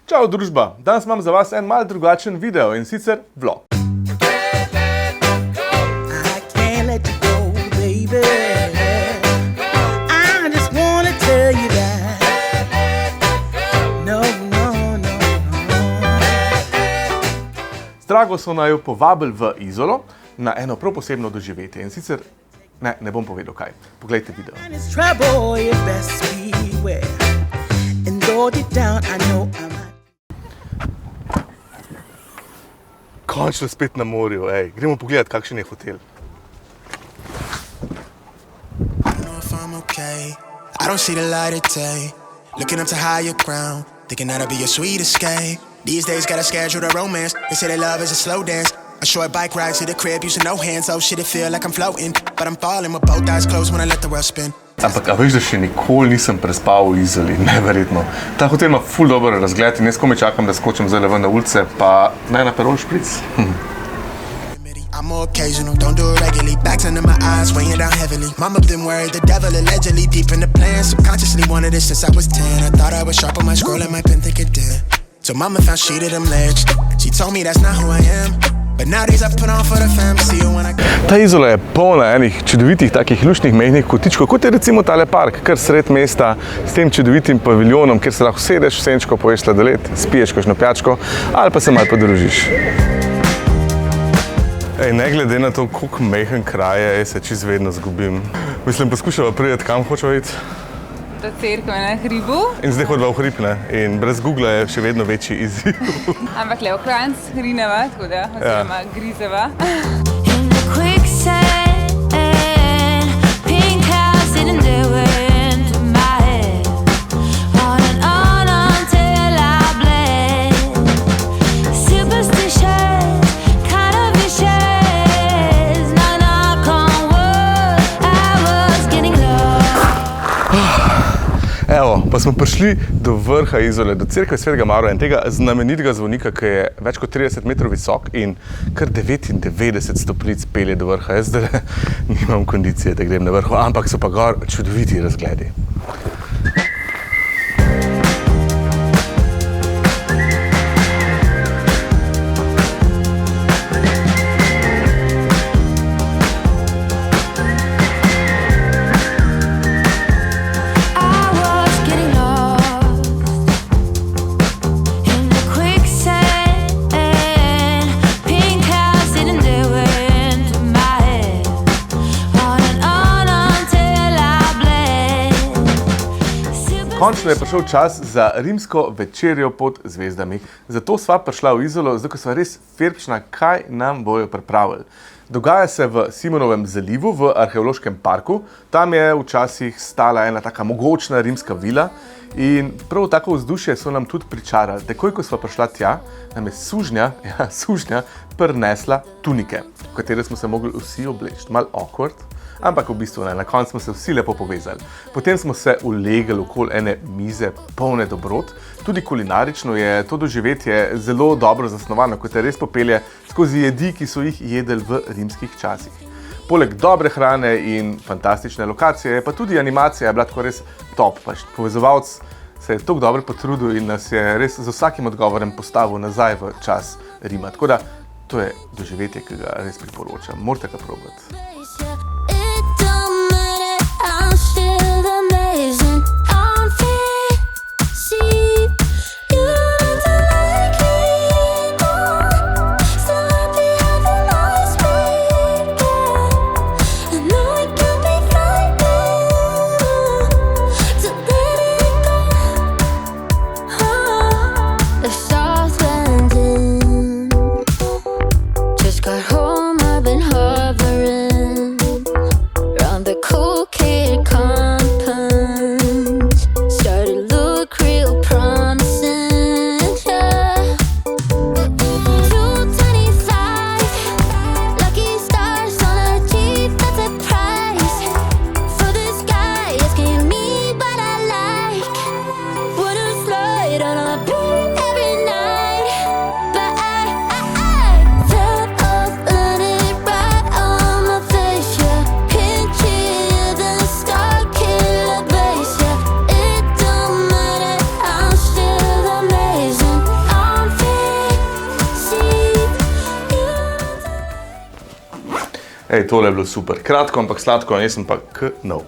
Čau družba, danes imam za vas en mal drugačen video in sicer vlog. Z Drago so naju povabili v Izolo na eno prav posebno doživetje in sicer, ne bom povedal kaj, poglejte video. Končno spet na morju, gremo pogledat, kakšen je hotel. I don't see the light of day. Looking up to higher ground, thinking that'll be your sweet escape. These days gotta schedule the romance. They say that love is a slow dance. A short bike ride to the crib, using no hands. Oh shit, it feel like I'm floating, but I'm falling with both eyes closed when I let the world spin. Ampak, a veš, da še nikoli nisem prespal v Izoli, neverjetno. Ta hotel ima ful dober razgled in jaz komaj čakam, da skočim zdaj ven na ulice, pa naj na Perol špric. I'm more occasional, don't do it regularly. Backs under my eyes, weighing down heavily. Mama been worried, the devil allegedly deep in the plan. Subconsciously wanted it since I was 10. I thought I was sharp on my scroll and my pen think it did. So mama found shit of them legs. She told me that's not who I am. But nowadays I put on for the fam, see you when I... Ta Izola je polna enih čudovitih takih luštnih mehnih kotičkov, kot je recimo tale park, kar sred mesta, s tem čudovitim paviljonom, kjer se lahko sedeš v senčko, poješ sladoled, spiješ kakšno pijačko ali pa se malo podružiš. Ne glede na to, koliko mehen kraj je, jaz se čisto vedno zgubim. Mislim, poskušava priti, kam hočeva iti. Do cerkve na hribu. In zdaj hodva v hrib, ne? In brez Google je še vedno večji izziv. Ampak le v klanc hrineva, tako da, oziroma grizeva. Evo, pa smo prišli do vrha Izole, do cerkve Svetega Maroja in tega znamenitega zvonika, ki je več kot 30 metrov visok in kar 99 stopnic pelje do vrha. Jaz zdaj nimam kondicije, da grem na vrhu, ampak so pa gor čudoviti razgledi. Končno je prišel čas za rimsko večerjo pod zvezdami. Zato sva prišla v Izolo, zato ko sva res ferpčna, kaj nam bojo pripravili. Dogaja se v Simonovem zalivu, v arheološkem parku. Tam je včasih stala ena taka mogočna rimska vila in prav tako vzdušje so nam tudi pričarali. Takoj, ko sva prišla tja, nam je sužnja prinesla tunike, v katere smo se mogli vsi obleči. Malo awkward. Ampak v bistvu ne, na koncu smo se vsi lepo povezali. Potem smo se ulegli okoli ene mize polne dobrot. Tudi kulinarično je to doživetje zelo dobro zasnovano, kot te res popelje skozi jedi, ki so jih jedli v rimskih časih. Poleg dobre hrane in fantastične lokacije je pa tudi animacija bila tako res top. Povezovalec se je tako dobro potrudil in nas je res z vsakim odgovorem postavil nazaj v čas Rima. Tako da to je doživetje, ki ga res priporočam. Morate ga probati. Ej, tole je bilo super. Kratko, ampak sladko, jaz sem pa k nov.